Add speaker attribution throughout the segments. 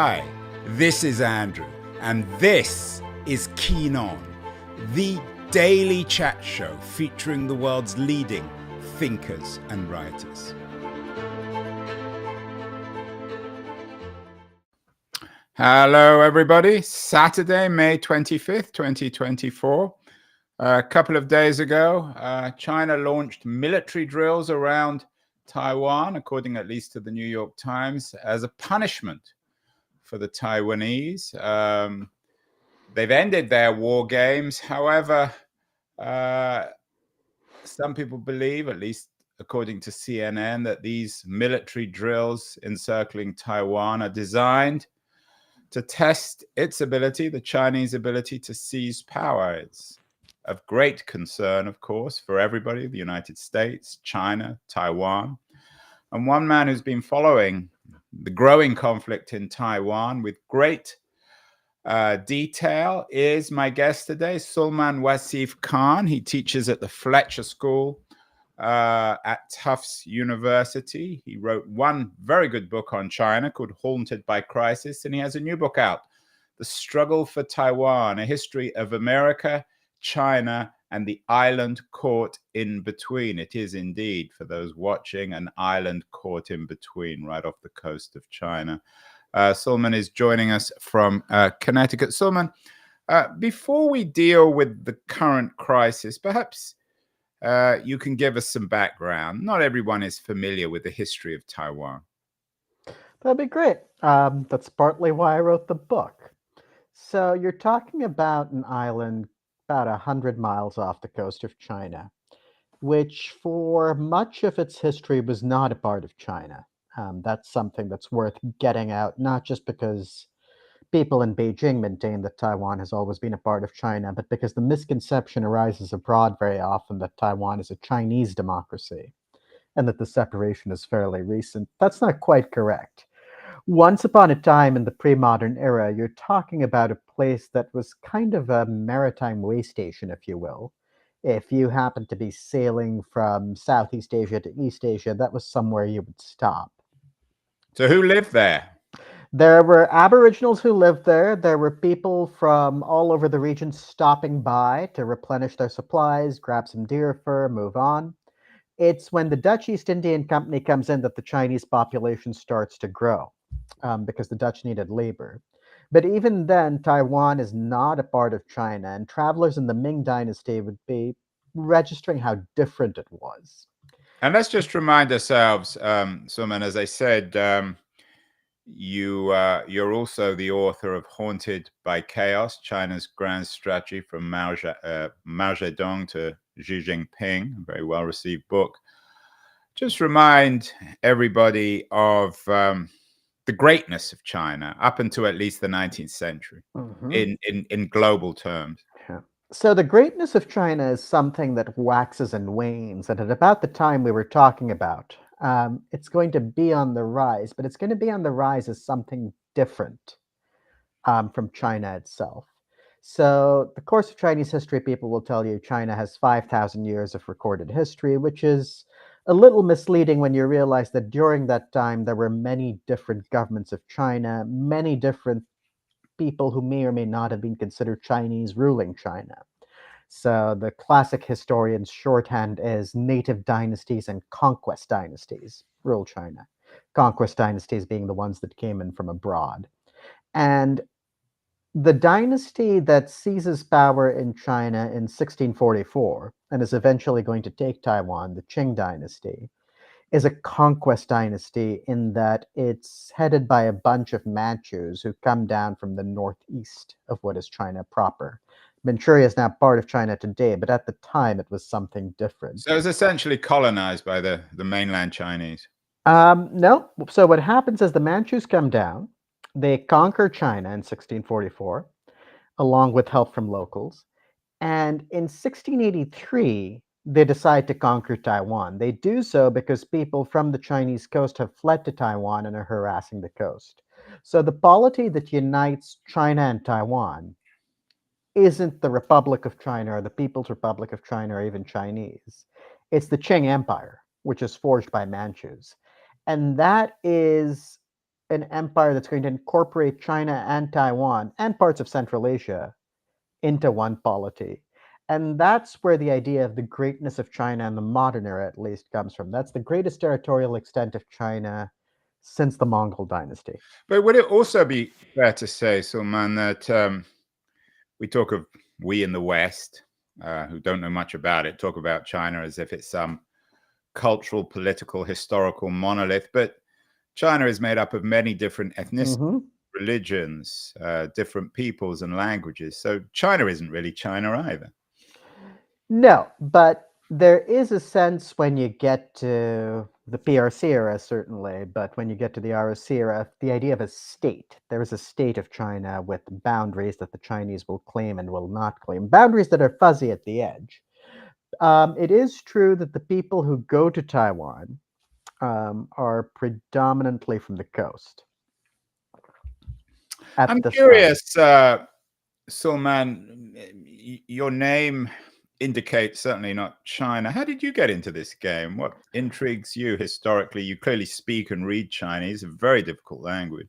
Speaker 1: Hi, this is Andrew, and this is Keen On, the daily chat show featuring the world's leading thinkers and writers. Hello, everybody. Saturday, May 25th, 2024. A couple of days ago, China launched military drills around Taiwan, according at least to the New York Times, as a punishment for the Taiwanese. They've ended their war games. However, some people believe, at least according to CNN, that these military drills encircling Taiwan are designed to test its ability, the Chinese ability to seize power. It's of great concern, of course, for everybody, the United States, China, Taiwan. And one man who's been following the growing conflict in Taiwan with great detail is my guest today, Sulmaan Wasif Khan. He teaches at the Fletcher School at Tufts University. He wrote one very good book on China called Haunted by Crisis, and he has a new book out, The Struggle for Taiwan, A History of America, China, and the island caught in between. It is indeed, for those watching, an island caught in between, right off the coast of China. Sulmaan is joining us from Connecticut. Sulmaan, before we deal with the current crisis, perhaps you can give us some background. Not everyone is familiar with the history of Taiwan.
Speaker 2: That'd be great. That's partly why I wrote the book. So you're talking about an island about 100 miles off the coast of China, which for much of its history was not a part of China. That's something that's worth getting out, not just because people in Beijing maintain that Taiwan has always been a part of China, but because the misconception arises abroad very often that Taiwan is a Chinese democracy and that the separation is fairly recent. That's not quite correct. Once upon a time in the pre-modern era, you're talking about a place that was kind of a maritime way station, if you will. If you happened to be sailing from Southeast Asia to East Asia, that was somewhere you would stop.
Speaker 1: So who lived there?
Speaker 2: There were Aboriginals who lived there. There were people from all over the region stopping by to replenish their supplies, grab some deer fur, move on. It's when the Dutch East Indian Company comes in that the Chinese population starts to grow because the Dutch needed labor. But even then, Taiwan is not a part of China, and travelers in the Ming Dynasty would be registering how different it was.
Speaker 1: And let's just remind ourselves, Sulmaan, as I said, you're also the author of Haunted by Chaos, China's Grand Strategy from Mao Zedong to Xi Jinping, a very well-received book. Just remind everybody of the greatness of China up until at least the 19th century in global terms.
Speaker 2: Yeah. So the greatness of China is something that waxes and wanes, and at about the time we were talking about, it's going to be on the rise, but it's going to be on the rise as something different from China itself. So the course of Chinese history, people will tell you China has 5,000 years of recorded history, which is a little misleading when you realize that during that time there were many different governments of China, many different people who may or may not have been considered Chinese ruling China. So the classic historian's shorthand is native dynasties and conquest dynasties rule China. Conquest dynasties being the ones that came in from abroad. And the dynasty that seizes power in China in 1644 and is eventually going to take Taiwan, the Qing dynasty, is a conquest dynasty in that it's headed by a bunch of Manchus who come down from the northeast of what is China proper. Manchuria is now part of China today, but at the time it was something different.
Speaker 1: So it's essentially colonized by the mainland Chinese.
Speaker 2: No. So what happens is the Manchus come down, they conquer China in 1644, along with help from locals. And in 1683, they decide to conquer Taiwan. They do so because people from the Chinese coast have fled to Taiwan and are harassing the coast. So the polity that unites China and Taiwan isn't the Republic of China or the People's Republic of China or even Chinese. It's the Qing Empire, which is forged by Manchus. And that is an empire that's going to incorporate China and Taiwan and parts of Central Asia into one polity. And that's where the idea of the greatness of China in the modern era, at least, comes from. That's the greatest territorial extent of China since the Mongol dynasty.
Speaker 1: But would it also be fair to say, Sulmaan, that we in the West, who don't know much about it, talk about China as if it's some cultural, political, historical monolith, but China is made up of many different ethnicities, religions, different peoples and languages. So China isn't really China either.
Speaker 2: No, but there is a sense when you get to the PRC era, certainly, but when you get to the ROC era, the idea of a state. There is a state of China with boundaries that the Chinese will claim and will not claim, boundaries that are fuzzy at the edge. It is true that the people who go to Taiwan are predominantly from the coast.
Speaker 1: I'm curious, Sulmaan, your name indicates certainly not China. How did you get into this game? What intrigues you historically? You clearly speak and read Chinese, a very difficult language.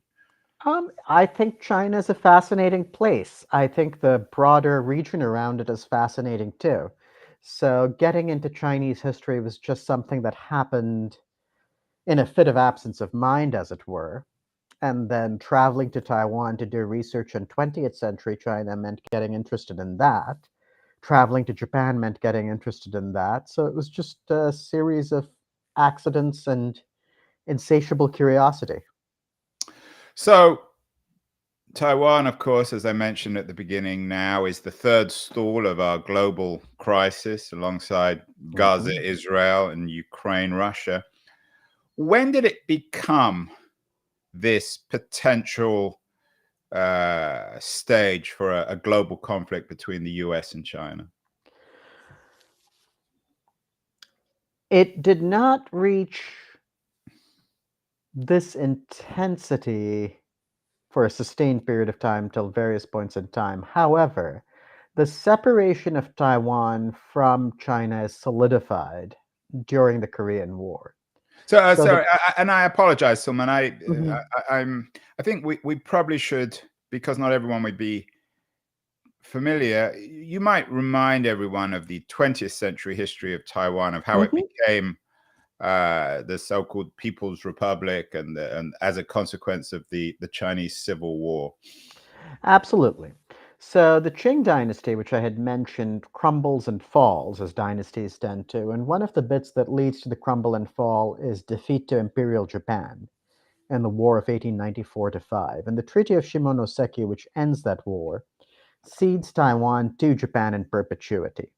Speaker 2: I think China is a fascinating place. I think the broader region around it is fascinating too. So getting into Chinese history was just something that happened in a fit of absence of mind, as it were. And then traveling to Taiwan to do research in 20th century China meant getting interested in that. Traveling to Japan meant getting interested in that. So it was just a series of accidents and insatiable curiosity.
Speaker 1: So Taiwan, of course, as I mentioned at the beginning, now is the third stall of our global crisis alongside Gaza, Israel, and Ukraine, Russia. When did it become this potential stage for a global conflict between the US and China?
Speaker 2: It did not reach this intensity for a sustained period of time till various points in time. However, the separation of Taiwan from China is solidified during the Korean War.
Speaker 1: So, sorry, and I apologize, Sulmaan.
Speaker 2: Mhm.
Speaker 1: I think we probably should, because not everyone would be familiar. You might remind everyone of the 20th century history of Taiwan, of how it became the so-called People's Republic, and as a consequence of the Chinese Civil War.
Speaker 2: Absolutely. So the Qing dynasty, which I had mentioned, crumbles and falls as dynasties tend to, and one of the bits that leads to the crumble and fall is defeat to Imperial Japan in the War of 1894-5. And the Treaty of Shimonoseki, which ends that war, cedes Taiwan to Japan in perpetuity.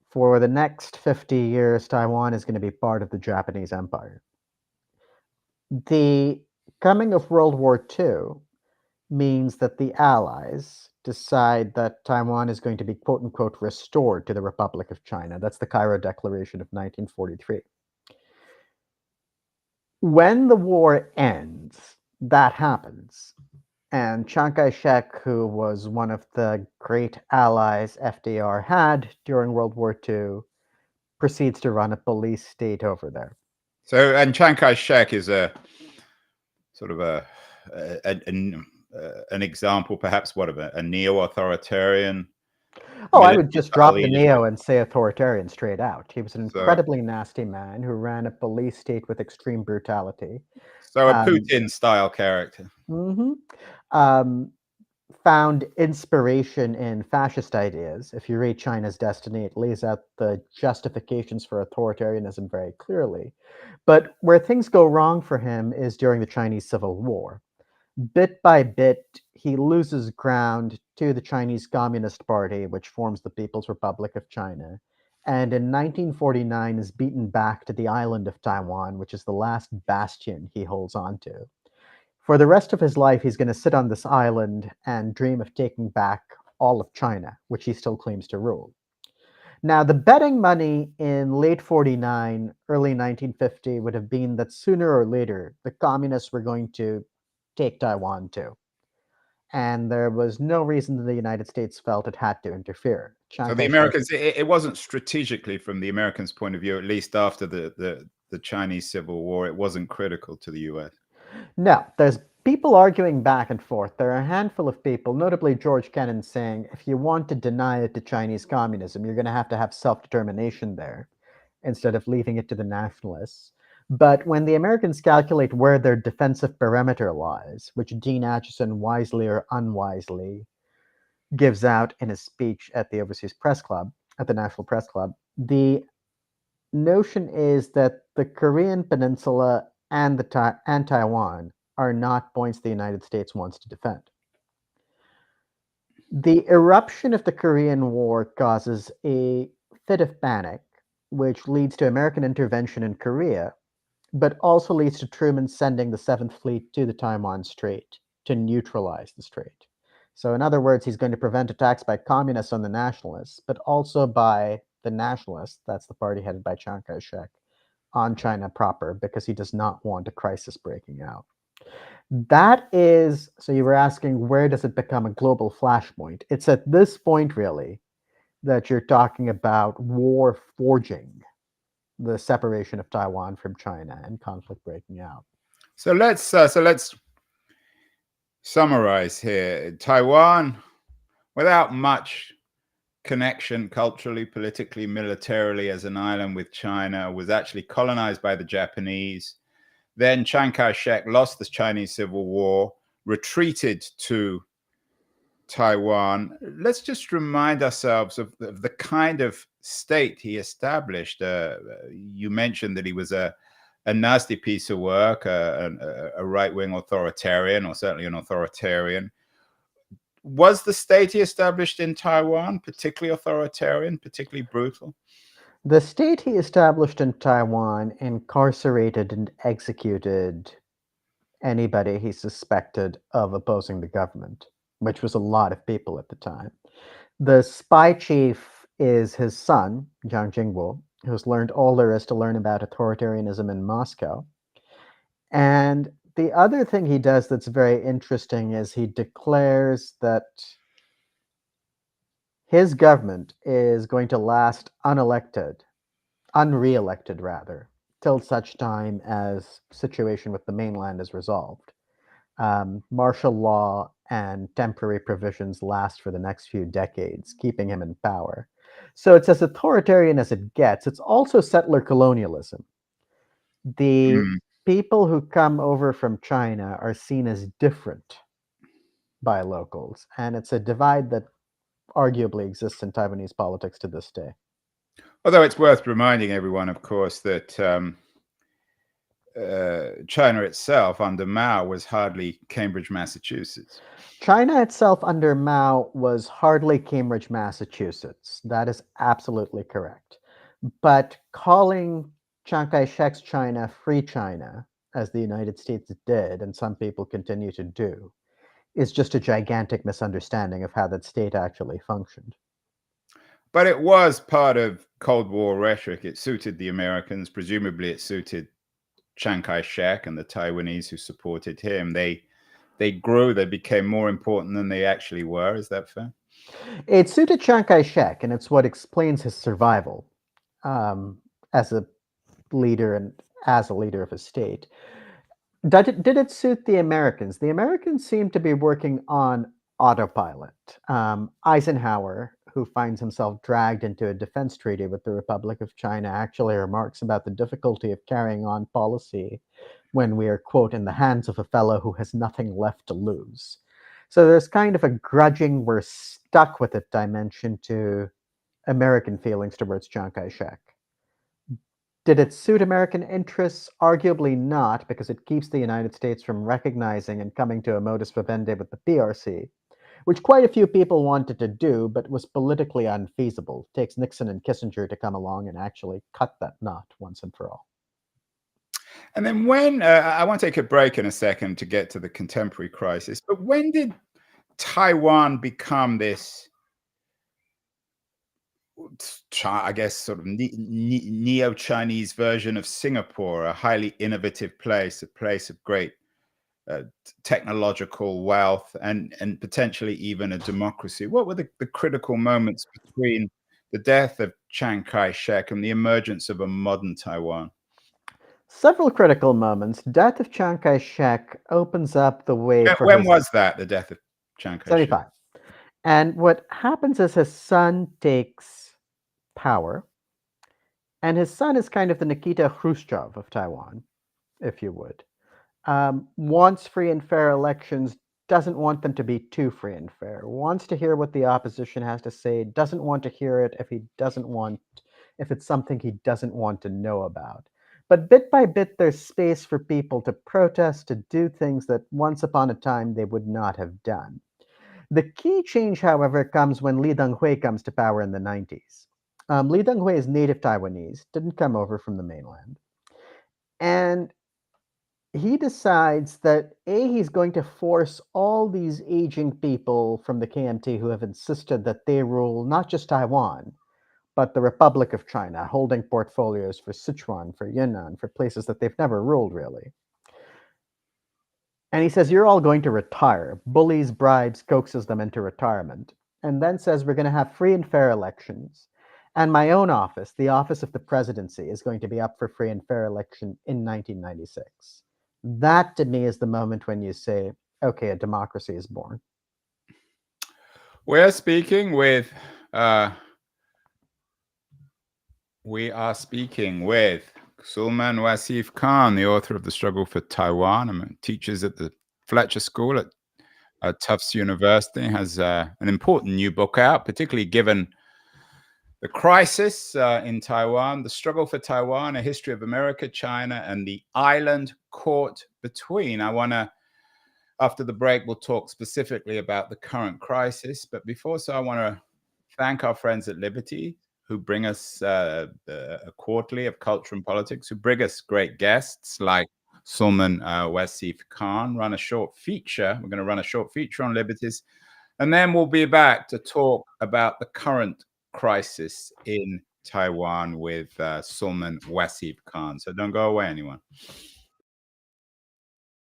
Speaker 2: For the next 50 years, Taiwan is going to be part of the Japanese Empire. The coming of World War II means that the Allies decide that Taiwan is going to be quote unquote restored to the Republic of China. That's the Cairo Declaration of 1943. When the war ends, that happens. And Chiang Kai shek, who was one of the great allies FDR had during World War II, proceeds to run a police state over there.
Speaker 1: So, and Chiang Kai shek is a sort of an example, perhaps, what of a neo-authoritarian?
Speaker 2: Oh, I would just drop the neo and say authoritarian straight out. He was an
Speaker 1: So,
Speaker 2: incredibly nasty man who ran a police state with extreme brutality.
Speaker 1: so a Putin-style character.
Speaker 2: Found inspiration in fascist ideas. If you read China's Destiny, it lays out the justifications for authoritarianism very clearly. But where things go wrong for him is during the Chinese Civil War. Bit by bit, he loses ground to the Chinese Communist Party, which forms the People's Republic of China, and in 1949 is beaten back to the island of Taiwan, which is the last bastion he holds on to. For the rest of his life, he's going to sit on this island and dream of taking back all of China, which he still claims to rule. Now, the betting money in late 49, early 1950 would have been that sooner or later, the communists were going to take Taiwan too. And there was no reason that the United States felt it had to interfere.
Speaker 1: So the Americans, it wasn't strategically from the Americans' point of view, at least after the Chinese Civil War, it wasn't critical to the US.
Speaker 2: No, there's people arguing back and forth. There are a handful of people, notably George Kennan, saying if you want to deny it to Chinese communism, you're going to have self-determination there instead of leaving it to the nationalists. But when the Americans calculate where their defensive perimeter lies, which Dean Acheson wisely or unwisely gives out in his speech at the Overseas Press Club, at the National Press Club, the notion is that the Korean Peninsula and and Taiwan are not points the United States wants to defend. The eruption of the Korean War causes a fit of panic, which leads to American intervention in Korea, but also leads to Truman sending the Seventh Fleet to the Taiwan Strait to neutralize the strait. So, in other words, he's going to prevent attacks by communists on the nationalists, but also by the nationalists, that's the party headed by Chiang Kai shek, on China proper, because he does not want a crisis breaking out. That is, so you were asking, where does it become a global flashpoint? It's at this point, really, that you're talking about war forging the separation of Taiwan from China and conflict breaking out.
Speaker 1: So let's summarize here. Taiwan, without much connection culturally, politically, militarily as an island with China, was actually colonized by the Japanese. Then Chiang Kai-shek lost the Chinese Civil War, retreated to Taiwan. Let's just remind ourselves of the kind of state he established. You mentioned that he was a nasty piece of work, a right-wing authoritarian, or certainly an authoritarian. Was the state he established in Taiwan particularly authoritarian, particularly brutal?
Speaker 2: The state he established in Taiwan incarcerated and executed anybody he suspected of opposing the government, which was a lot of people at the time. The spy chief is his son, Jiang Jingwo, who's learned all there is to learn about authoritarianism in Moscow. And the other thing he does that's very interesting is he declares that his government is going to last unre-elected rather, till such time as situation with the mainland is resolved. Martial law and temporary provisions last for the next few decades, keeping him in power. So it's as authoritarian as it gets. It's also settler colonialism. The people who come over from China are seen as different by locals, and it's a divide that arguably exists in Taiwanese politics to this day.
Speaker 1: Although it's worth reminding everyone, of course, that China itself under Mao was hardly Cambridge, Massachusetts.
Speaker 2: China itself under Mao was hardly Cambridge, Massachusetts. That is absolutely correct. But calling Chiang Kai shek's China free China, as the United States did, and some people continue to do, is just a gigantic misunderstanding of how that state actually functioned.
Speaker 1: But it was part of Cold War rhetoric. It suited the Americans. Presumably, it suited Chiang Kai-shek and the Taiwanese who supported him. They grew. They became more important than they actually were. Is that fair?
Speaker 2: It suited Chiang Kai shek, and it's what explains his survival as a leader and as a leader of a state. Did it suit the Americans? The Americans seem to be working on autopilot. Eisenhower, who finds himself dragged into a defense treaty with the Republic of China, actually remarks about the difficulty of carrying on policy when we are, quote, in the hands of a fellow who has nothing left to lose. So there's kind of a grudging, we're stuck with it dimension to American feelings towards Chiang Kai shek. Did it suit American interests? Arguably not, because it keeps the United States from recognizing and coming to a modus vivendi with the PRC, which quite a few people wanted to do, but was politically unfeasible. It takes Nixon and Kissinger to come along and actually cut that knot once and for all.
Speaker 1: And then when, I want to take a break in a second to get to the contemporary crisis, but when did Taiwan become this, I guess, sort of neo-Chinese version of Singapore, a highly innovative place, a place of great technological wealth and potentially even a democracy? What were the critical moments between the death of Chiang Kai-shek and the emergence of a modern Taiwan?
Speaker 2: Several critical moments. Death of Chiang Kai-shek opens up the way for
Speaker 1: When
Speaker 2: his
Speaker 1: was that, the death of Chiang Kai-shek?
Speaker 2: 75. And what happens is his son takes power, and his son is kind of the Nikita Khrushchev of Taiwan, if you would. Wants free and fair elections, doesn't want them to be too free and fair, wants to hear what the opposition has to say, doesn't want to hear it if it's something he doesn't want to know about. But bit by bit, there's space for people to protest, to do things that once upon a time they would not have done. The key change, however, comes when Lee Teng-hui comes to power in the 90s. Lee Teng-hui is native Taiwanese, didn't come over from the mainland. And he decides that he's going to force all these aging people from the KMT who have insisted that they rule not just Taiwan, but the Republic of China, holding portfolios for Sichuan, for Yunnan, for places that they've never ruled really. And he says, you're all going to retire. Bullies, bribes, coaxes them into retirement. And then says, we're going to have free and fair elections. And my own office, the office of the presidency, is going to be up for free and fair election in 1996. That to me is the moment when you say, okay, a democracy is born.
Speaker 1: We're speaking with Sulmaan Wasif Khan, the author of The Struggle for Taiwan, and teaches at the Fletcher School at Tufts University. Has an important new book out, particularly given the crisis in Taiwan, The Struggle for Taiwan, A History of America, China, and the Island Caught Between. After the break, we'll talk specifically about the current crisis. But before so, I want to thank our friends at Liberty, who bring us a quarterly of culture and politics, who bring us great guests like Sulmaan Wasif Khan. We're going to run a short feature on liberties. And then we'll be back to talk about the current crisis in Taiwan with Sulmaan Wasif Khan. So don't go away, anyone.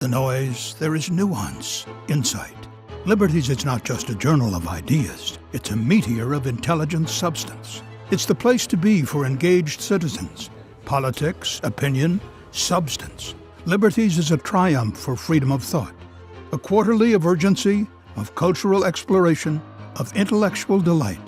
Speaker 3: The noise, there is nuance, insight. Liberties is not just a journal of ideas, it's a meteor of intelligent substance. It's the place to be for engaged citizens. Politics, opinion, substance. Liberties is a triumph for freedom of thought. A quarterly of urgency, of cultural exploration, of intellectual delight,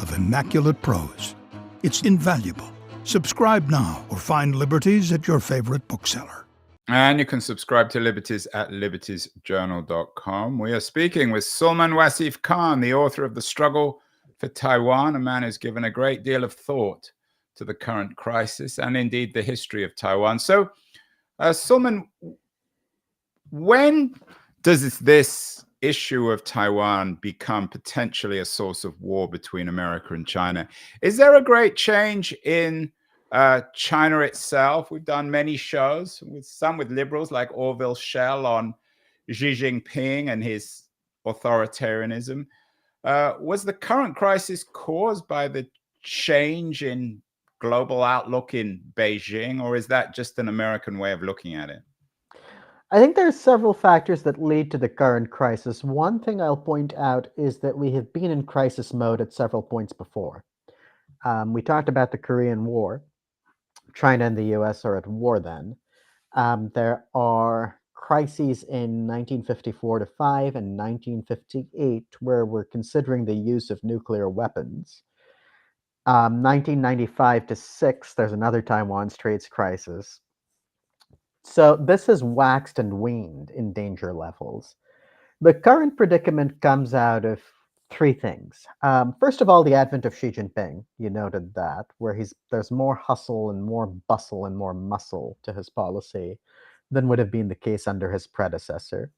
Speaker 3: of immaculate prose. It's invaluable. Subscribe now or find Liberties at your favorite bookseller.
Speaker 1: And you can subscribe to Liberties at libertiesjournal.com. We are speaking with Sulmaan Wasif Khan, the author of The Struggle for Taiwan, a man who's given a great deal of thought to the current crisis and indeed the history of Taiwan. So, Sulmaan, when does this issue of Taiwan become potentially a source of war between America and China? Is there a great change in China itself? We've done many shows with liberals like Orville Schell on Xi Jinping and his authoritarianism. Was the current crisis caused by the change in global outlook in Beijing, or is that just an American way of looking at it?
Speaker 2: I think there are several factors that lead to the current crisis. One thing I'll point out is that we have been in crisis mode at several points before. We talked about the Korean War. China and the US are at war then. There are crises in 1954 to 5 and 1958 where we're considering the use of nuclear weapons. 1995 to 6, there's another Taiwan Straits crisis. So this has waxed and waned in danger levels. The current predicament comes out of three things. First of all, the advent of Xi Jinping. You noted that, where there's more hustle and more bustle and more muscle to his policy than would have been the case under his predecessor.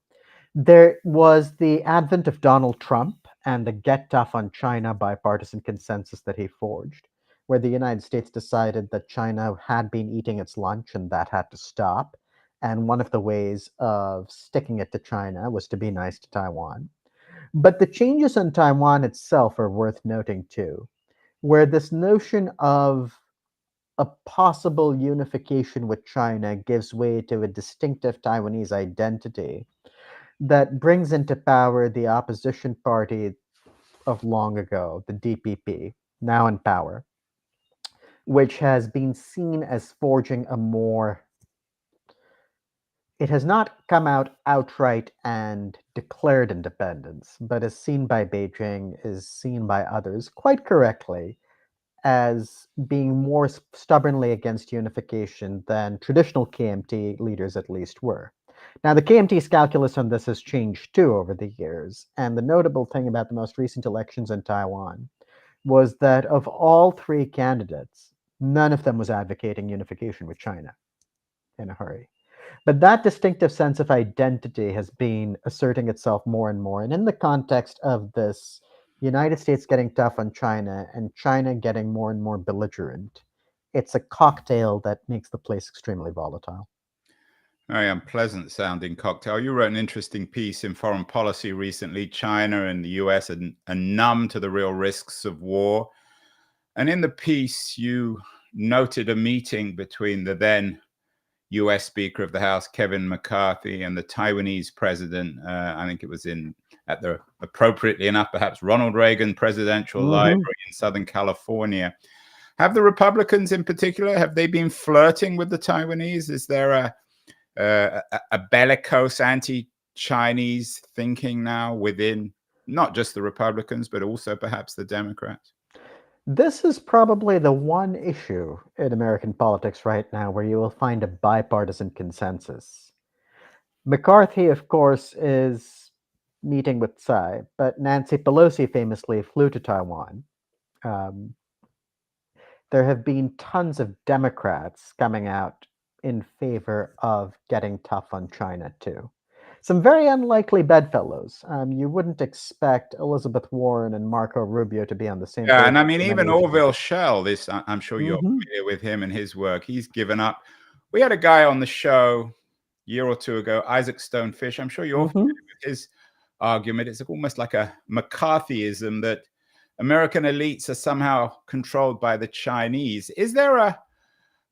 Speaker 2: There was the advent of Donald Trump and the Get Tough on China bipartisan consensus that he forged, where the United States decided that China had been eating its lunch and that had to stop. And one of the ways of sticking it to China was to be nice to Taiwan. But the changes in Taiwan itself are worth noting too, where this notion of a possible unification with China gives way to a distinctive Taiwanese identity that brings into power the opposition party of long ago, the DPP, now in power, which has been seen as forging a more It has not come out outright and declared independence, but is seen by Beijing, is seen by others quite correctly as being more stubbornly against unification than traditional KMT leaders at least were. Now, the KMT's calculus on this has changed too over the years, and the notable thing about the most recent elections in Taiwan was that of all three candidates, none of them was advocating unification with China in a hurry. But that distinctive sense of identity has been asserting itself more and more. And in the context of this United States getting tough on China and China getting more and more belligerent, it's a cocktail that makes the place extremely volatile.
Speaker 1: Very unpleasant sounding cocktail. You wrote an interesting piece in Foreign Policy recently. China and the US are numb to the real risks of war. And in the piece, you noted a meeting between the then US Speaker of the House, Kevin McCarthy, and the Taiwanese president. I think it was at the, appropriately enough, perhaps Ronald Reagan Presidential Library in Southern California. Have the Republicans in particular, have they been flirting with the Taiwanese? Is there a bellicose anti-Chinese thinking now within not just the Republicans, but also perhaps the Democrats?
Speaker 2: This is probably the one issue in American politics right now where you will find a bipartisan consensus. McCarthy, of course, is meeting with Tsai, but Nancy Pelosi famously flew to Taiwan. There have been tons of Democrats coming out in favor of getting tough on China, too. Some very unlikely bedfellows. You wouldn't expect Elizabeth Warren and Marco Rubio to be on the same page.
Speaker 1: Yeah, and I mean, even Orville Schell, I'm sure you're
Speaker 2: Mhm.
Speaker 1: familiar with him and his work. He's given up. We had a guy on the show a year or two ago, Isaac Stonefish. I'm sure you're familiar with his argument. It's almost like a McCarthyism that American elites are somehow controlled by the Chinese. Is there a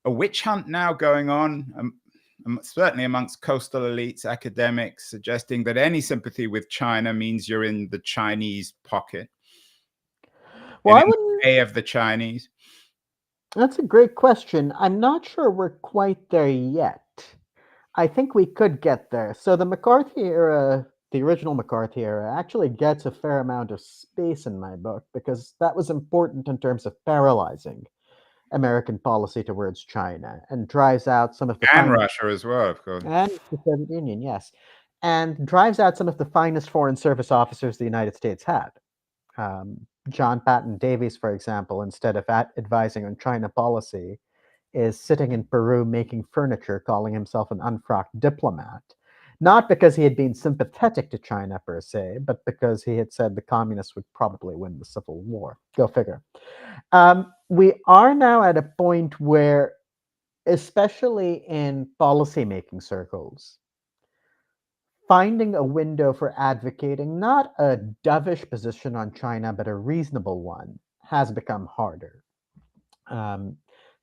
Speaker 1: witch hunt now going on? Certainly amongst coastal elites, academics, suggesting that any sympathy with China means you're in the Chinese pocket.
Speaker 2: Well, I
Speaker 1: in
Speaker 2: wouldn't.
Speaker 1: the way of the Chinese.
Speaker 2: That's a great question. I'm not sure we're quite there yet. I think we could get there. So the McCarthy era, the original McCarthy era, actually gets a fair amount of space in my book because that was important in terms of paralyzing American policy towards China and drives out some of the
Speaker 1: And
Speaker 2: finest,
Speaker 1: Russia as well, of course.
Speaker 2: and the Soviet Union, yes, and drives out some of the finest foreign service officers the United States had. John Patton Davies, for example, instead of advising on China policy, is sitting in Peru making furniture, calling himself an unfrocked diplomat. Not because he had been sympathetic to China per se, but because he had said the communists would probably win the Civil War. Go figure. We are now at a point where, especially in policymaking circles, finding a window for advocating not a dovish position on China, but a reasonable one, has become harder.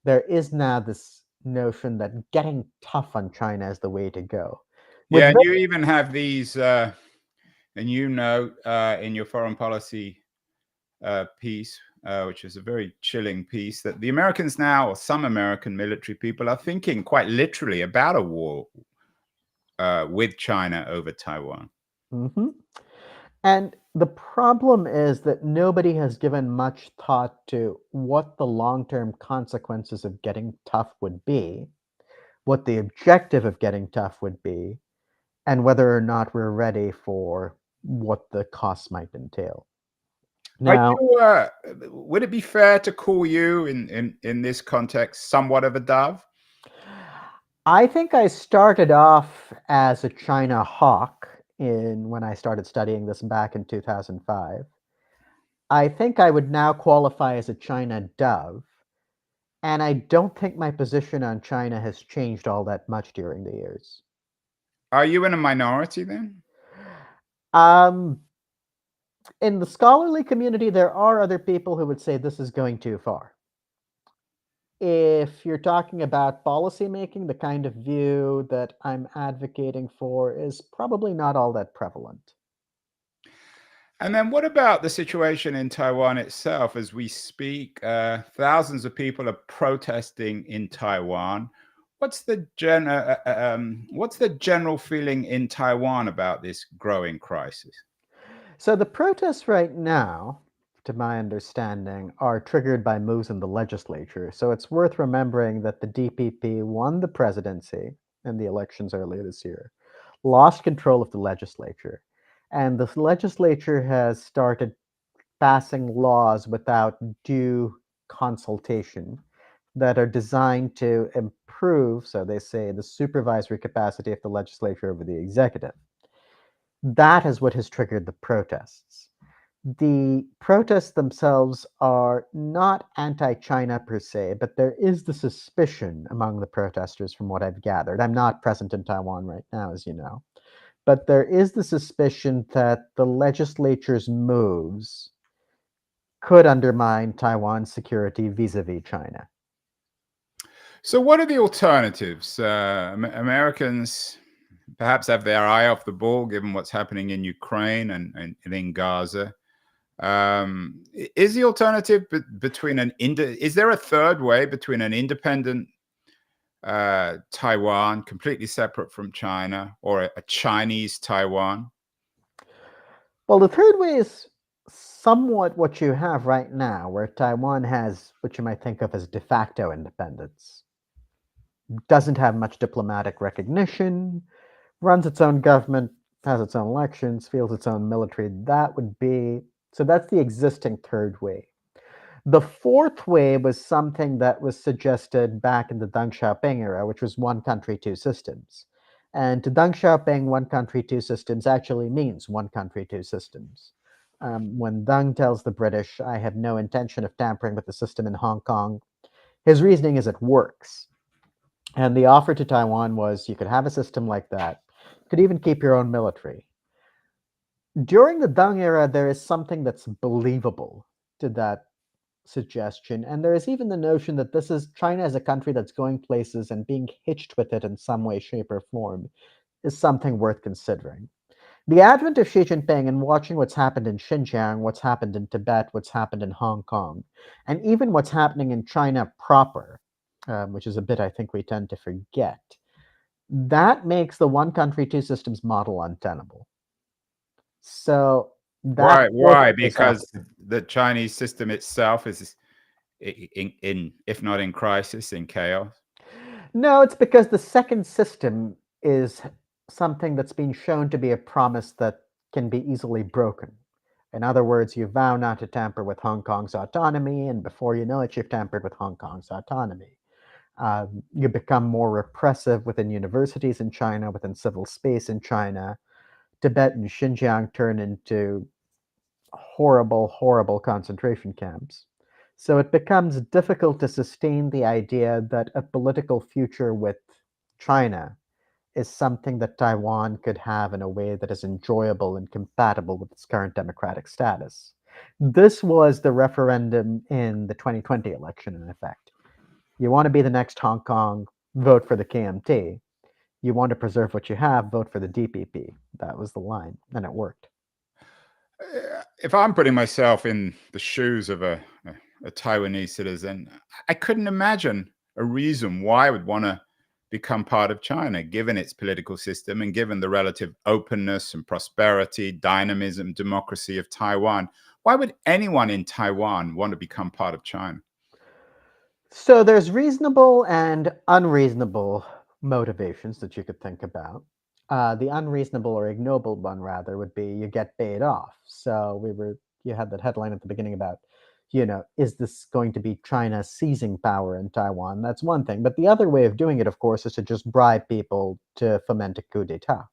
Speaker 2: There is now this notion that getting tough on China is the way to go.
Speaker 1: Yeah, and you even have these, and in your foreign policy piece, which is a very chilling piece, that the Americans now, or some American military people, are thinking quite literally about a war with China over Taiwan.
Speaker 2: And the problem is that nobody has given much thought to what the long-term consequences of getting tough would be, what the objective of getting tough would be, and whether or not we're ready for what the costs might entail. Now,
Speaker 1: would it be fair to call you in this context somewhat of a dove?
Speaker 2: I think I started off as a China hawk when I started studying this back in 2005. I think I would now qualify as a China dove, and I don't think my position on China has changed all that much during the years.
Speaker 1: Are you in a minority then?
Speaker 2: In the scholarly community, there are other people who would say this is going too far. If you're talking about policymaking, the kind of view that I'm advocating for is probably not all that prevalent.
Speaker 1: And then what about the situation in Taiwan itself? As we speak, thousands of people are protesting in Taiwan. what's the general feeling in Taiwan about this growing crisis?
Speaker 2: So the protests right now, to my understanding, are triggered by moves in the legislature. So it's worth remembering that the DPP won the presidency in the elections earlier this year, lost control of the legislature, and the legislature has started passing laws without due consultation that are designed to improve, so they say, the supervisory capacity of the legislature over the executive. That is what has triggered the protests. The protests themselves are not anti-China per se, but there is the suspicion among the protesters, from what I've gathered. I'm not present in Taiwan right now, as you know, but there is the suspicion that the legislature's moves could undermine Taiwan's security vis-a-vis China.
Speaker 1: So, what are the alternatives? Americans perhaps have their eye off the ball, given what's happening in Ukraine and in Gaza. Is the alternative between is there a third way between an independent Taiwan, completely separate from China, or a Chinese Taiwan?
Speaker 2: Well, the third way is somewhat what you have right now, where Taiwan has what you might think of as de facto independence. Doesn't have much diplomatic recognition, runs its own government, has its own elections, fields its own military. So that's the existing third way. The fourth way was something that was suggested back in the Deng Xiaoping era, which was one country, two systems. And to Deng Xiaoping, one country, two systems actually means one country, two systems. When Deng tells the British, I have no intention of tampering with the system in Hong Kong, his reasoning is it works. And the offer to Taiwan was you could have a system like that, could even keep your own military. During the Deng era, there is something that's believable to that suggestion, and there is even the notion that this is China as a country that's going places, and being hitched with it in some way, shape, or form is something worth considering. The advent of Xi Jinping and watching what's happened in Xinjiang, what's happened in Tibet, what's happened in Hong Kong, and even what's happening in China proper, which is a bit I think we tend to forget, that makes the one country, two systems model untenable. So
Speaker 1: Why? Because the Chinese system itself is in if not in crisis, in chaos.
Speaker 2: No, it's because the second system is something that's been shown to be a promise that can be easily broken. In other words, you vow not to tamper with Hong Kong's autonomy, and before you know it, you've tampered with Hong Kong's autonomy. You become more repressive within universities in China, within civil space in China. Tibet and Xinjiang turn into horrible, horrible concentration camps. So it becomes difficult to sustain the idea that a political future with China is something that Taiwan could have in a way that is enjoyable and compatible with its current democratic status. This was the referendum in the 2020 election, in effect. You want to be the next Hong Kong, vote for the KMT. You want to preserve what you have, vote for the DPP. That was the line, and it worked.
Speaker 1: If I'm putting myself in the shoes of a Taiwanese citizen, I couldn't imagine a reason why I would want to become part of China, given its political system and given the relative openness and prosperity, dynamism, democracy of Taiwan. Why would anyone in Taiwan want to become part of China?
Speaker 2: So there's reasonable and unreasonable motivations that you could think about. The unreasonable or ignoble one, rather, would be you get paid off. So you had that headline at the beginning about, is this going to be China seizing power in Taiwan? That's one thing. But the other way of doing it, of course, is to just bribe people to foment a coup d'etat.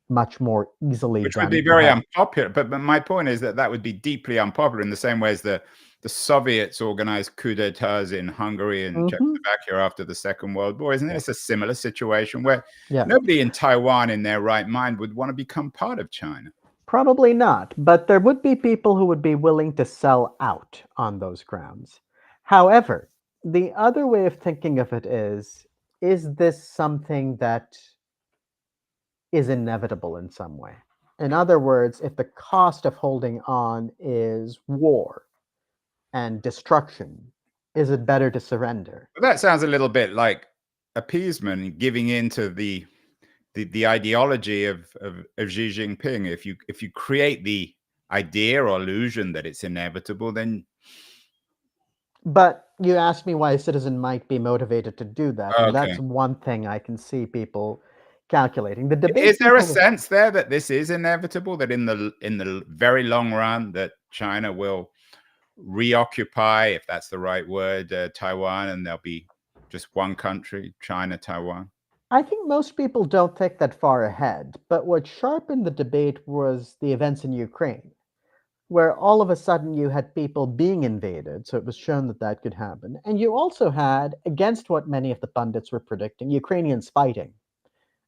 Speaker 2: Much more easily
Speaker 1: Which
Speaker 2: done.
Speaker 1: would be very unpopular. But my point is that would be deeply unpopular in the same way as the Soviets organized coups d'etats in Hungary and Czechoslovakia after the Second World War. Isn't this a similar situation where nobody in Taiwan in their right mind would want to become part of China?
Speaker 2: Probably not, but there would be people who would be willing to sell out on those grounds. However, the other way of thinking of it is this something that is inevitable in some way? In other words, if the cost of holding on is war and destruction, is it better to surrender?
Speaker 1: That sounds a little bit like appeasement and giving in to the ideology of Xi Jinping. If you create the idea or illusion that it's inevitable, then
Speaker 2: But you asked me why a citizen might be motivated to do that, and
Speaker 1: okay.
Speaker 2: that's one thing I can see people calculating. The debate
Speaker 1: Is there a
Speaker 2: people
Speaker 1: sense there that this is inevitable, that in the very long run that China will reoccupy, if that's the right word, Taiwan, and there'll be just one country, China, Taiwan?
Speaker 2: I think most people don't think that far ahead, but what sharpened the debate was the events in Ukraine, where all of a sudden you had people being invaded, so it was shown that that could happen. And you also had, against what many of the pundits were predicting, Ukrainians fighting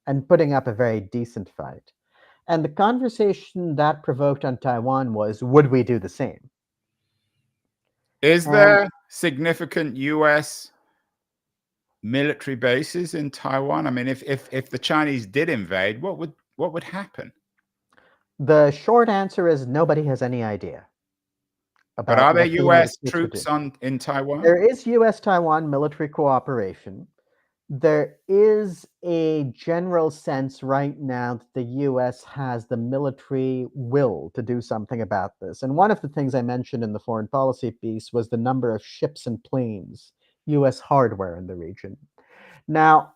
Speaker 2: and putting up a very decent fight. And the conversation that provoked on Taiwan was, would we do the same?
Speaker 1: Is
Speaker 2: And
Speaker 1: there significant U.S. military bases in Taiwan? I mean, if the Chinese did invade, what would happen?
Speaker 2: the short answer is nobody has any idea
Speaker 1: But
Speaker 2: about
Speaker 1: are there
Speaker 2: what the United
Speaker 1: U.S.
Speaker 2: States would do.
Speaker 1: troops in Taiwan?
Speaker 2: There is US Taiwan military cooperation. There is a general sense right now that the US has the military will to do something about this. And one of the things I mentioned in the foreign policy piece was the number of ships and planes, US hardware in the region. Now,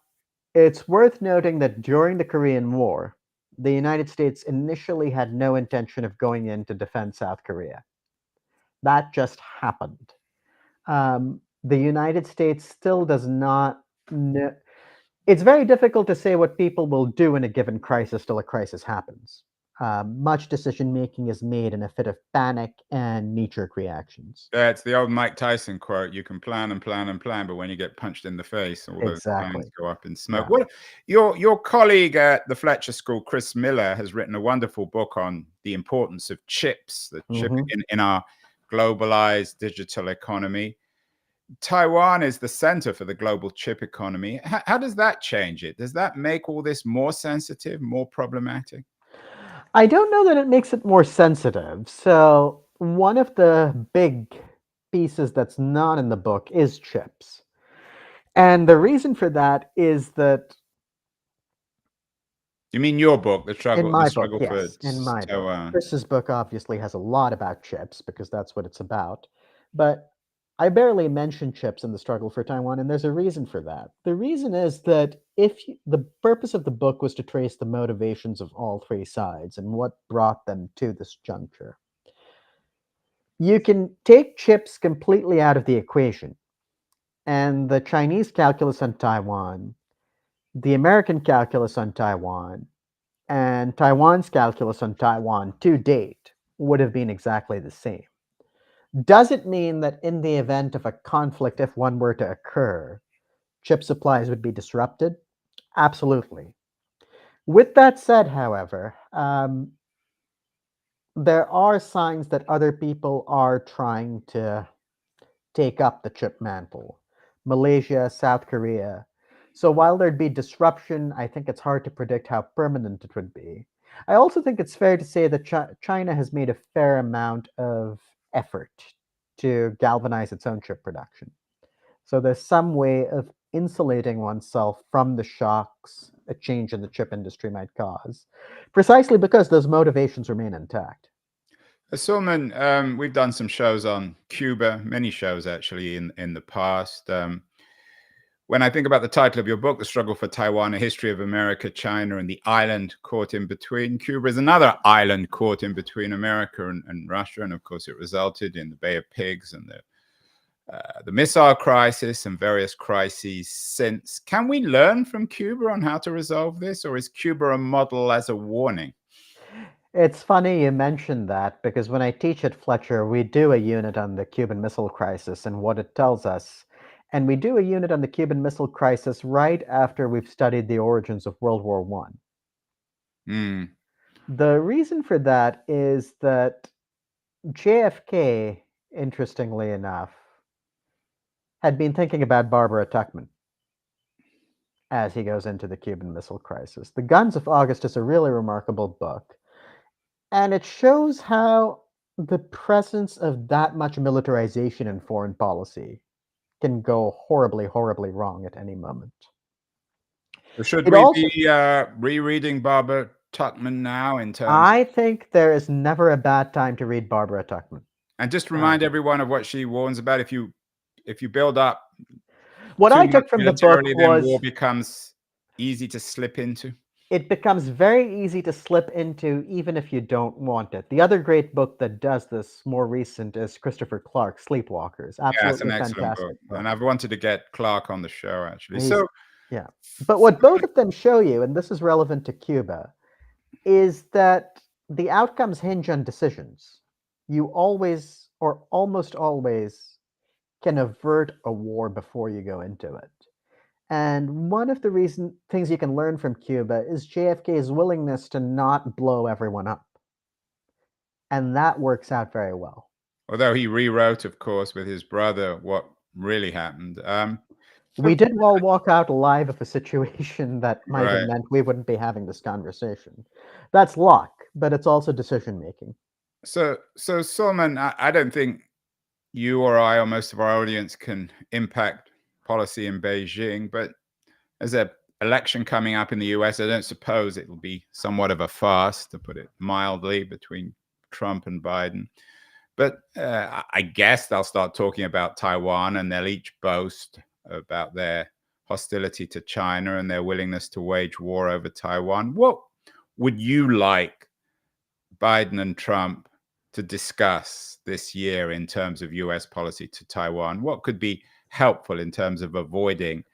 Speaker 2: it's worth noting that during the Korean War, the United States initially had no intention of going in to defend South Korea. That just happened. The United States still does not know. It's very difficult to say what people will do in a given crisis till a crisis happens. Much decision making is made in a fit of panic and knee jerk reactions.
Speaker 1: It's the old Mike Tyson quote: "You can plan and plan and plan, but when you get punched in the face, all those plans
Speaker 2: Exactly.
Speaker 1: go up in smoke."
Speaker 2: Yeah.
Speaker 1: What your colleague at the Fletcher School, Chris Miller, has written a wonderful book on the importance of chips, the chip in our globalized digital economy. Taiwan is the center for the global chip economy. How does that change it? Does that make all this more sensitive, more problematic?
Speaker 2: I don't know that it makes it more sensitive. So, one of the big pieces that's not in the book is chips. And the reason for that is that
Speaker 1: You mean your book, the
Speaker 2: in
Speaker 1: struggle,
Speaker 2: my book,
Speaker 1: for
Speaker 2: yes, in my book.
Speaker 1: Taiwan?
Speaker 2: Chris's book obviously has a lot about chips because that's what it's about. But I barely mention chips in the struggle for Taiwan, and there's a reason for that. The reason is that the purpose of the book was to trace the motivations of all three sides and what brought them to this juncture. You can take chips completely out of the equation, and the Chinese calculus on Taiwan, the American calculus on Taiwan, and Taiwan's calculus on Taiwan to date would have been exactly the same. Does it mean that in the event of a conflict, if one were to occur, chip supplies would be disrupted? Absolutely. With that said, however, there are signs that other people are trying to take up the chip mantle. Malaysia, South Korea. So while there'd be disruption, I think it's hard to predict how permanent it would be. I also think it's fair to say that China has made a fair amount of effort to galvanize its own chip production. So there's some way of insulating oneself from the shocks a change in the chip industry might cause, precisely because those motivations remain intact.
Speaker 1: Sulmaan, we've done some shows on Cuba, many shows actually in the past. When I think about the title of your book, The Struggle for Taiwan, A History of America, China, and the Island Caught in Between, Cuba is another island caught in between America and Russia. And of course, it resulted in the Bay of Pigs and the missile crisis and various crises since. Can we learn from Cuba on how to resolve this, or is Cuba a model as a warning?
Speaker 2: It's funny you mentioned that because when I teach at Fletcher, we do a unit on the Cuban Missile Crisis and what it tells us. And we do a unit on the Cuban Missile Crisis right after we've studied the origins of World War I. The reason for that is that JFK, interestingly enough, had been thinking about Barbara Tuchman as he goes into the Cuban Missile Crisis. The Guns of August is a really remarkable book. And it shows how the presence of that much militarization in foreign policy can go horribly, horribly wrong at any moment.
Speaker 1: Should
Speaker 2: It
Speaker 1: we
Speaker 2: also,
Speaker 1: be rereading Barbara Tuchman now in terms?
Speaker 2: I think there is never a bad time to read Barbara Tuchman.
Speaker 1: And just remind everyone of what she warns about. If you build up
Speaker 2: What
Speaker 1: too
Speaker 2: I
Speaker 1: much
Speaker 2: took from the book
Speaker 1: militarily, then
Speaker 2: was
Speaker 1: war becomes easy to slip into.
Speaker 2: it becomes very easy to slip into even if you don't want it. The other great book that does this, more recent, is Christopher Clark's Sleepwalkers.
Speaker 1: Yeah, it's an
Speaker 2: Absolutely
Speaker 1: excellent
Speaker 2: fantastic
Speaker 1: book.
Speaker 2: book.
Speaker 1: And I've wanted to get Clark on the show, actually.
Speaker 2: He's,
Speaker 1: So,
Speaker 2: yeah. But what both of them show you, and this is relevant to Cuba, is that the outcomes hinge on decisions. You always, or almost always, can avert a war before you go into it. And one of the things you can learn from Cuba is JFK's willingness to not blow everyone up. And that works out very well.
Speaker 1: although he rewrote, of course, with his brother what really happened.
Speaker 2: We did all walk out alive of a situation that might have
Speaker 1: Right.
Speaker 2: meant we wouldn't be having this conversation. That's luck, but it's also decision making.
Speaker 1: So Sulmaan, I don't think you or I or most of our audience can impact policy in Beijing, but there's an election coming up in the US. I don't suppose it will be somewhat of a farce, to put it mildly, between Trump and Biden. But I guess they'll start talking about Taiwan, and they'll each boast about their hostility to China and their willingness to wage war over Taiwan. What would you like Biden and Trump to discuss this year in terms of US policy to Taiwan? What could be helpful in terms of avoiding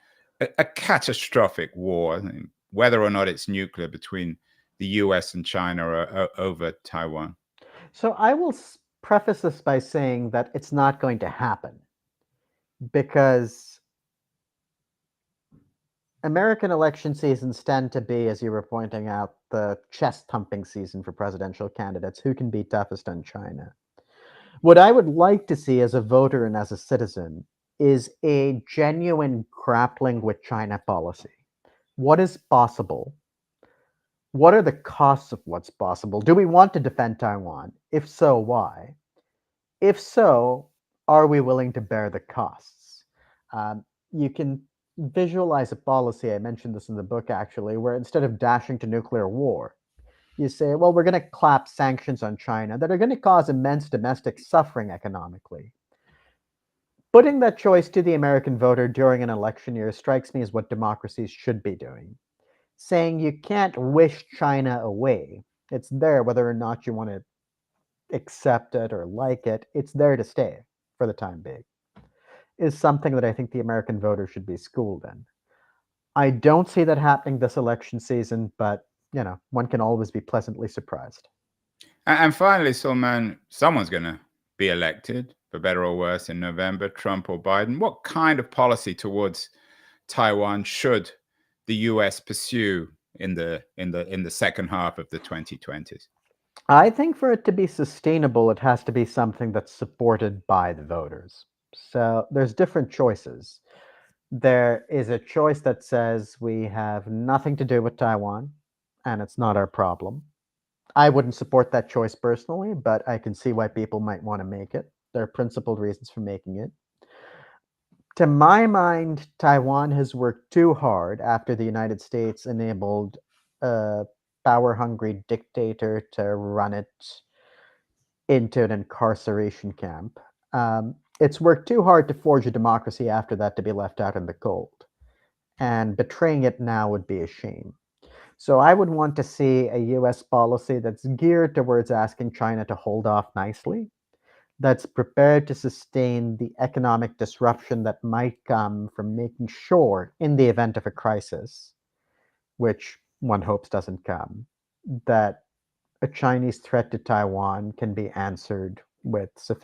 Speaker 1: a catastrophic war, whether or not it's nuclear, between the US and China over Taiwan?
Speaker 2: So I will preface this by saying that it's not going to happen because American election seasons tend to be, as you were pointing out, the chest thumping season for presidential candidates. Who can be toughest on China? What I would like to see as a voter and as a citizen is a genuine grappling with China policy. What is possible? What are the costs of what's possible? Do we want to defend Taiwan? If so, why? If so, are we willing to bear the costs? You can visualize a policy, I mentioned this in the book actually, where instead of dashing to nuclear war, you say, well, we're going to clap sanctions on China that are going to cause immense domestic suffering economically. Putting that choice to the American voter during an election year strikes me as what democracies should be doing. Saying you can't wish China away. It's there whether or not you want to accept it or like it. It's there to stay for the time being. Is something that I think the American voter should be schooled in. I don't see that happening this election season, but one can always be pleasantly surprised.
Speaker 1: And finally, Sulmaan, someone's going to be elected, for better or worse, in November, Trump or Biden. What kind of policy towards Taiwan should the US pursue in the second half of the 2020s?
Speaker 2: I think for it to be sustainable, it has to be something that's supported by the voters. So there's different choices. There is a choice that says we have nothing to do with Taiwan and it's not our problem. I wouldn't support that choice personally, but I can see why people might want to make it. There are principled reasons for making it. To my mind, Taiwan has worked too hard after the United States enabled a power-hungry dictator to run it into an incarceration camp. It's worked too hard to forge a democracy after that to be left out in the cold. And betraying it now would be a shame. So I would want to see a US policy that's geared towards asking China to hold off nicely, that's prepared to sustain the economic disruption that might come from making sure, in the event of a crisis, which one hopes doesn't come, that a Chinese threat to Taiwan can be answered with sufficient